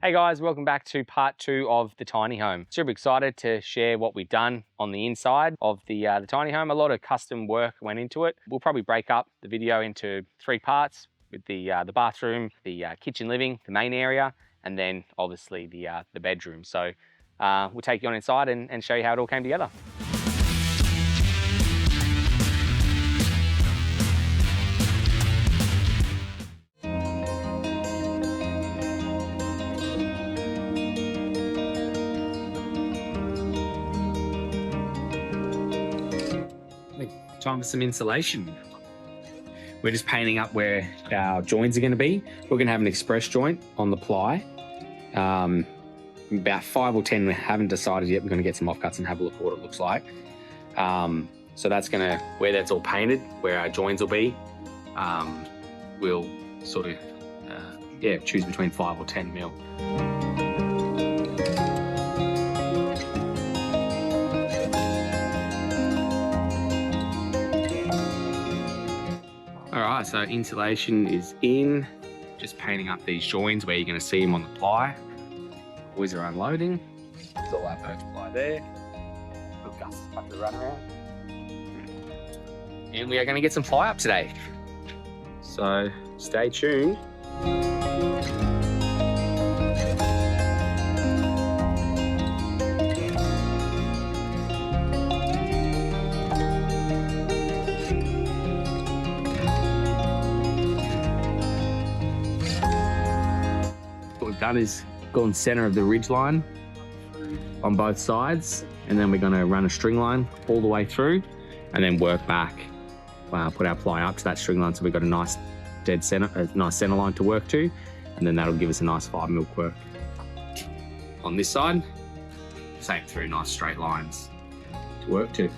Hey guys, welcome back to part 2 of the tiny home. Super excited to share what we've done on the inside of the tiny home. A lot of custom work went into it. We'll probably break up the video into 3 parts with the bathroom, the kitchen living, the main area, and then obviously the bedroom. So we'll take you on inside and show you how it all came together. Time for some insulation. We're just painting up where our joints are going to be. We're going to have an express joint on the ply. About 5 or 10 we haven't decided yet. We're going to get some offcuts and have a look at what it looks like. So that's going to, where that's all painted, where our joints will be, we'll sort of, choose between 5 or 10 mil. Alright, so insulation is in. Just painting up these joins where you're going to see them on the ply. Boys are unloading. There's all our first ply there. We've got to run around. And we are going to get some fly up today. So stay tuned. What we've done is gone center of the ridge line on both sides, and then we're going to run a string line all the way through and then work back, put our ply up to that string line so we've got a nice dead center, a nice center line to work to, and then that'll give us a nice 5 mil quirk. On this side, same through, nice straight lines to work to.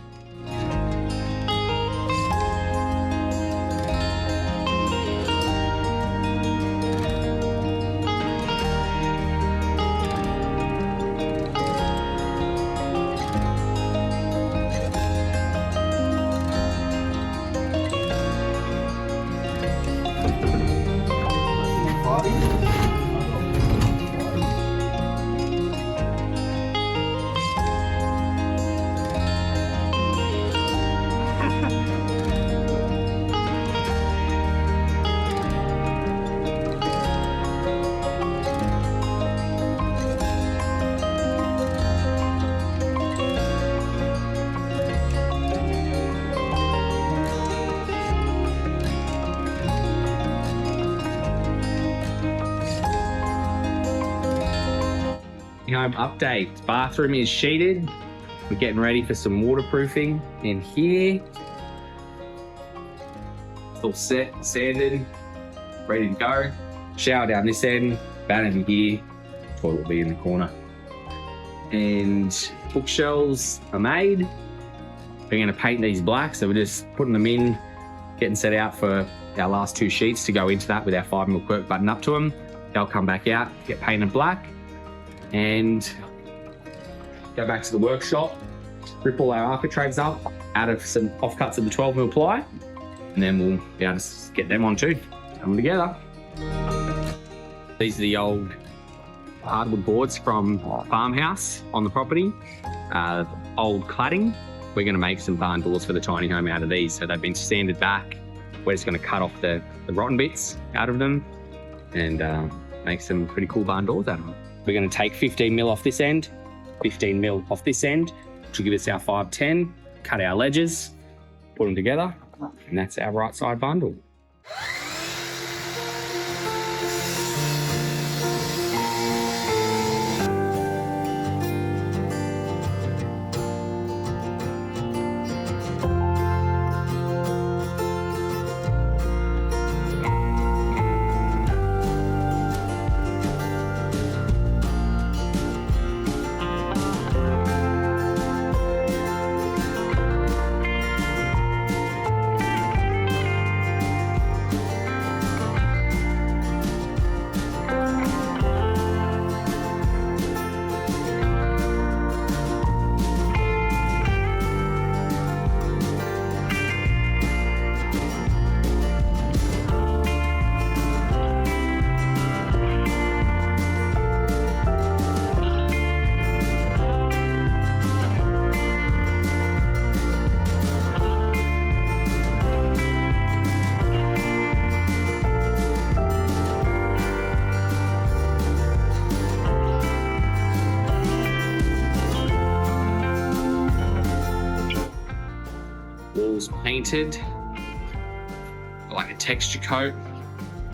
Home update. Bathroom is sheeted. We're getting ready for some waterproofing in here. It's all set, sanded, ready to go. Shower down this end, bath in here. Toilet will be in the corner. And bookshelves are made. We're going to paint these black, so we're just putting them in, getting set out for our last 2 sheets to go into that with our 5 mil quirk button up to them. They'll come back out, get painted black, and go back to the workshop, rip all our architraves up, out of some offcuts of the 12 mil ply, and then we'll be able to get them on too, come together. These are the old hardwood boards from farmhouse on the property, old cladding. We're going to make some barn doors for the tiny home out of these. So they've been sanded back. We're just going to cut off the rotten bits out of them and make some pretty cool barn doors out of them. We're going to take 15 mil off this end, 15 mil off this end, which will give us our 510, cut our ledges, put them together, and that's our right side bundle. walls painted, like a texture coat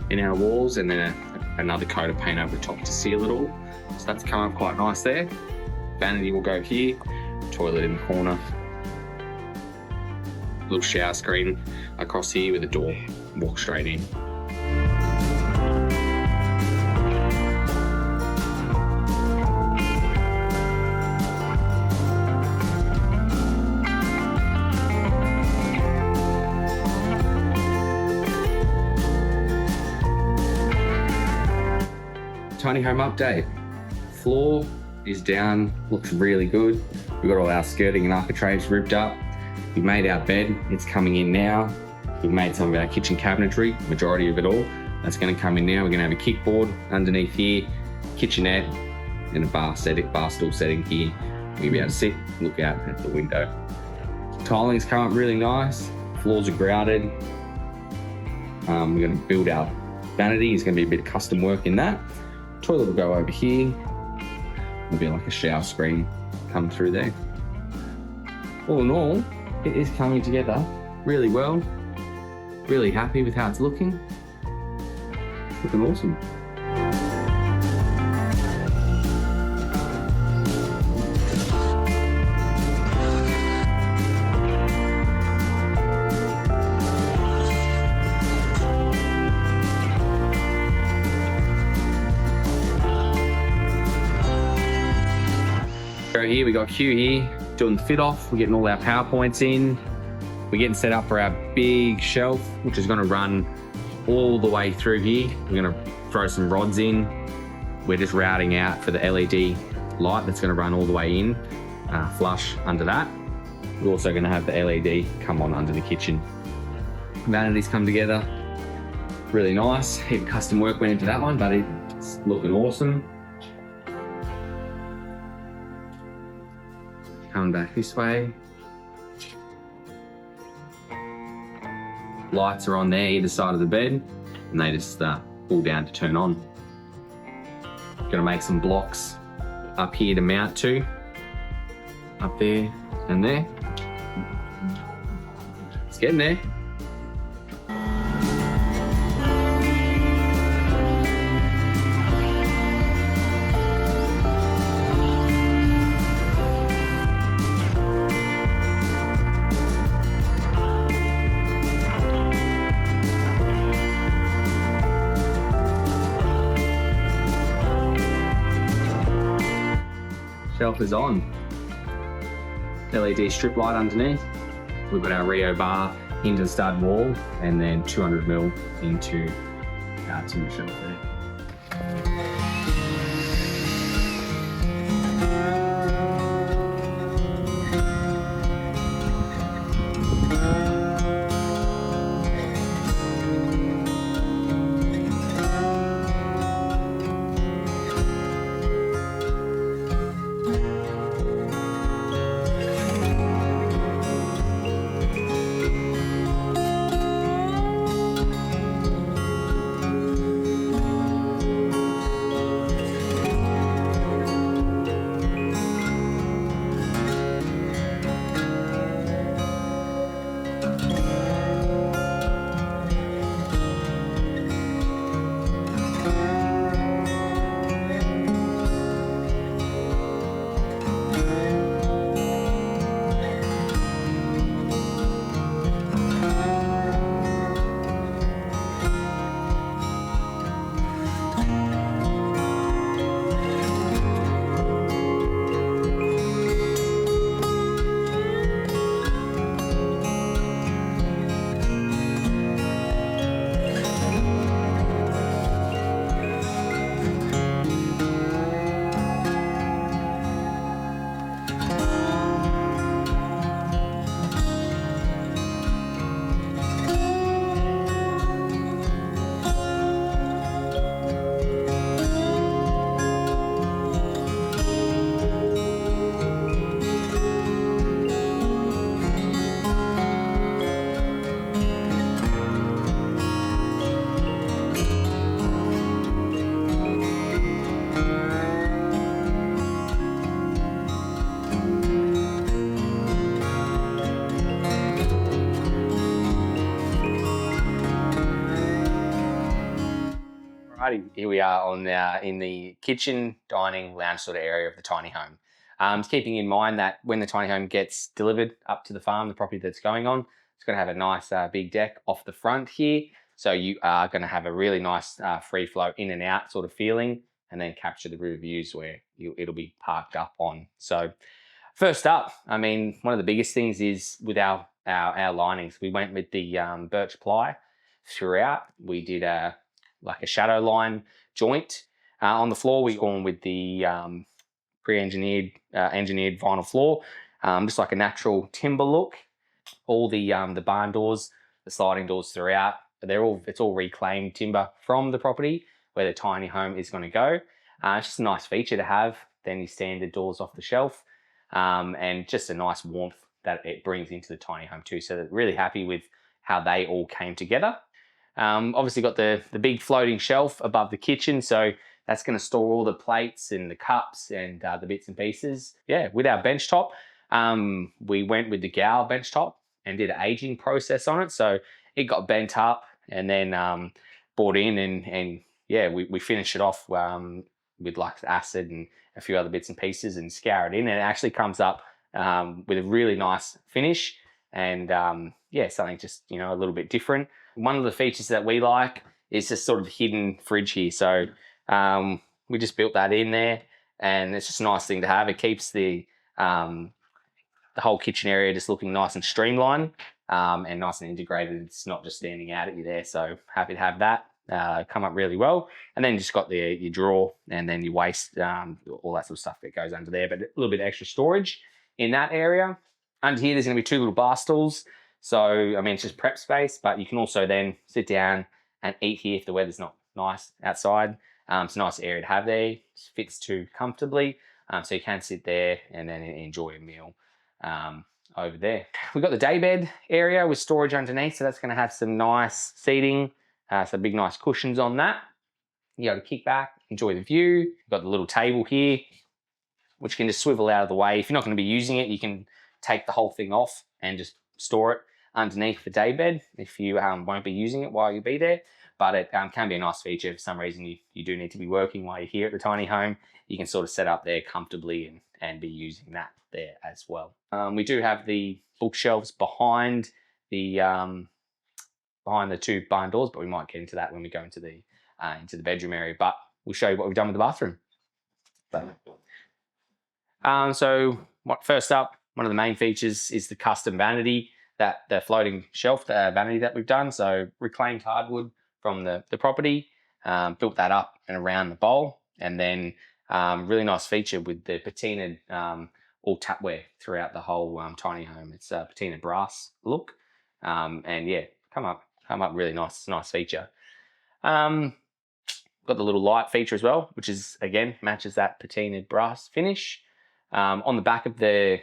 in our walls, and then another coat of paint over the top to seal it all. So that's come up quite nice there. Vanity will go here, toilet in the corner. Little shower screen across here with a door, walk straight in. Tiny home update. Floor is down, looks really good. We've got all our skirting and architraves ripped up. We've made our bed, it's coming in now. We've made some of our kitchen cabinetry, majority of it all. That's going to come in now. We're going to have a kickboard underneath here, kitchenette, and a bar stool setting here. We're going to be able to sit, look out at the window. Tiling's come up really nice. Floors are grouted. We're going to build our vanity. There's going to be a bit of custom work in that. Toilet will go over here. There'll be like a shower screen come through there. All in all, it is coming together really well. Really happy with how it's looking. It's looking awesome. So here we got Q here doing the fit off. We're getting all our PowerPoints in. We're getting set up for our big shelf, which is going to run all the way through here. We're going to throw some rods in. We're just routing out for the LED light that's going to run all the way in, flush under that. We're also going to have the LED come on under the kitchen. Vanities come together really nice. Heap of custom work went into that one, but it's looking awesome. Coming back this way. Lights are on there either side of the bed, and they just pull down to turn on. Gonna make some blocks up here to mount to, up there and there. It's getting there. Shelf is on. LED strip light underneath. We've got our Rio bar into the stud wall, and then 200mm into our timber shelf there. Alrighty, here we are on in the kitchen, dining, lounge sort of area of the tiny home. Keeping in mind that when the tiny home gets delivered up to the farm, the property that's going on, it's going to have a nice big deck off the front here. So you are going to have a really nice free flow in and out sort of feeling, and then capture the rear views where it'll be parked up on. So first up, I mean, one of the biggest things is with our linings. We went with the birch ply throughout. We did like a shadow line joint on the floor. We gone with the pre-engineered engineered vinyl floor, just like a natural timber look. All the barn doors, the sliding doors throughout, it's all reclaimed timber from the property where the tiny home is going to go. It's just a nice feature to have than your standard doors off the shelf, and just a nice warmth that it brings into the tiny home too. So really happy with how they all came together. Obviously got the big floating shelf above the kitchen, so that's going to store all the plates and the cups and the bits and pieces. Yeah, with our bench top, we went with the Gower bench top and did an aging process on it. So it got bent up and then brought in and yeah, we finished it off with like acid and a few other bits and pieces and scour it in, and it actually comes up with a really nice finish and yeah, something just, you know, a little bit different. One of the features that we like is this sort of hidden fridge here. So we just built that in there, and it's just a nice thing to have. It keeps the whole kitchen area just looking nice and streamlined and nice and integrated. It's not just standing out at you there. So happy to have that come up really well. And then just got your drawer and then your waste, all that sort of stuff that goes under there, but a little bit of extra storage in that area. Under here, there's going to be 2 little bar stools. So, I mean, it's just prep space, but you can also then sit down and eat here if the weather's not nice outside. It's a nice area to have there. It fits too comfortably. So you can sit there and then enjoy a meal over there. We've got the daybed area with storage underneath. So that's going to have some nice seating, some big nice cushions on that. You able to kick back, enjoy the view. You've got the little table here, which can just swivel out of the way. If you're not going to be using it, you can take the whole thing off and just store it underneath the daybed if you won't be using it while you be there. But it can be a nice feature. If for some reason you do need to be working while you're here at the tiny home, you can sort of set up there comfortably and be using that there as well. We do have the bookshelves behind the 2 barn doors, but we might get into that when we go into the bedroom area. But we'll show you what we've done with the bathroom. So first up, one of the main features is the custom vanity, the floating shelf vanity that we've done. So reclaimed hardwood from the property, built that up and around the bowl, and then really nice feature with the patinaed all tapware throughout the whole tiny home. It's a patina brass look, and yeah, come up really nice. Nice feature. Got the little light feature as well, which is again matches that patinaed brass finish. On the back of the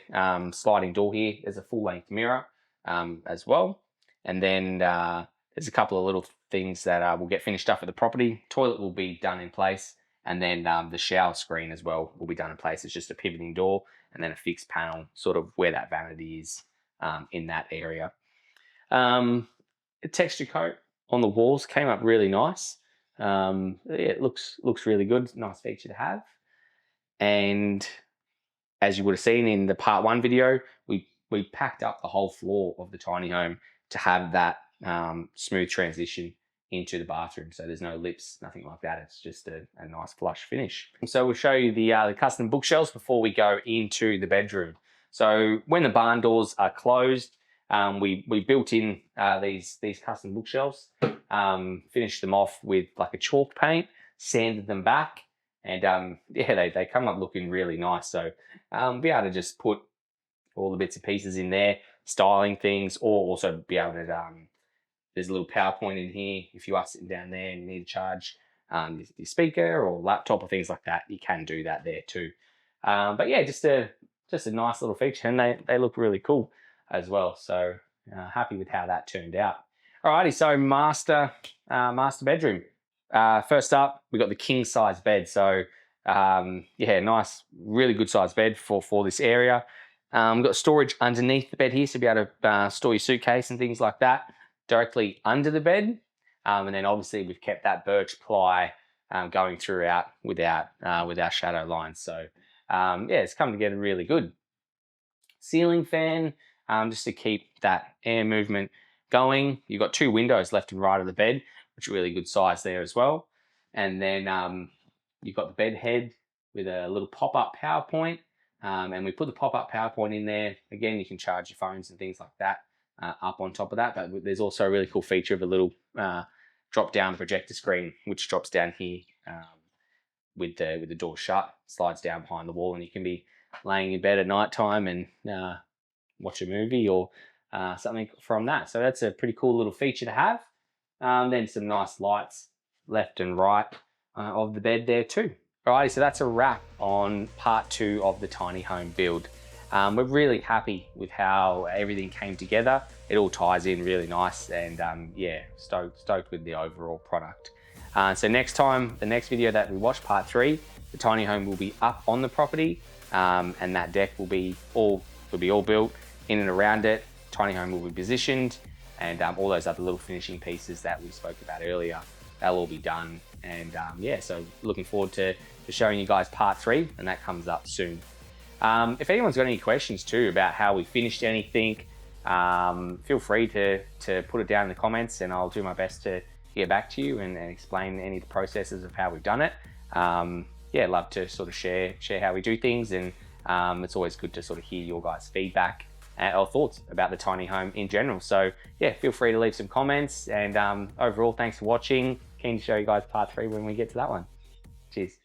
sliding door here, there's a full-length mirror as well. And then there's a couple of little things that will get finished up at the property. Toilet will be done in place, and then the shower screen as well will be done in place. It's just a pivoting door and then a fixed panel sort of where that vanity is in that area. The texture coat on the walls came up really nice. Yeah, it looks really good. Nice feature to have. And as you would have seen in the part 1 video, we packed up the whole floor of the tiny home to have that smooth transition into the bathroom. So there's no lips, nothing like that. It's just a nice flush finish. So we'll show you the custom bookshelves before we go into the bedroom. So when the barn doors are closed, we built in these custom bookshelves, finished them off with like a chalk paint, sanded them back, and yeah, they come up looking really nice. So be able to just put all the bits and pieces in there, styling things, or also be able to, there's a little PowerPoint in here. If you are sitting down there and you need to charge your speaker or laptop or things like that, you can do that there too. But yeah, just a nice little feature, and they look really cool as well. So happy with how that turned out. Alrighty, so master bedroom. First up, we got the king size bed. So yeah, nice, really good size bed for this area. We've got storage underneath the bed here, so be able to store your suitcase and things like that directly under the bed. And then obviously we've kept that birch ply going throughout with our shadow lines. So yeah, it's come together really good. Ceiling fan, just to keep that air movement going. You've got 2 windows left and right of the bed, which are really good size there as well. And then you've got the bed head with a little pop-up power point. And we put the pop-up power point in there. Again, you can charge your phones and things like that up on top of that. But there's also a really cool feature of a little drop-down projector screen, which drops down here with the door shut, slides down behind the wall, and you can be laying in bed at night time and watch a movie or something from that. So that's a pretty cool little feature to have. Then some nice lights left and right of the bed there too. Alrighty, so that's a wrap on part 2 of the tiny home build. We're really happy with how everything came together. It all ties in really nice, and yeah, stoked with the overall product. So next time, the next video that we watch, part 3, the tiny home will be up on the property, and that deck will be all built in and around it. Tiny home will be positioned, and all those other little finishing pieces that we spoke about earlier, they'll all be done. And yeah, so looking forward to showing you guys part 3, and that comes up soon. If anyone's got any questions too about how we finished anything, feel free to put it down in the comments, and I'll do my best to get back to you and explain any of the processes of how we've done it. Yeah, love to sort of share how we do things, and it's always good to sort of hear your guys' feedback or thoughts about the tiny home in general. So yeah, feel free to leave some comments, and overall, thanks for watching. Keen to show you guys part 3 when we get to that one. Cheers.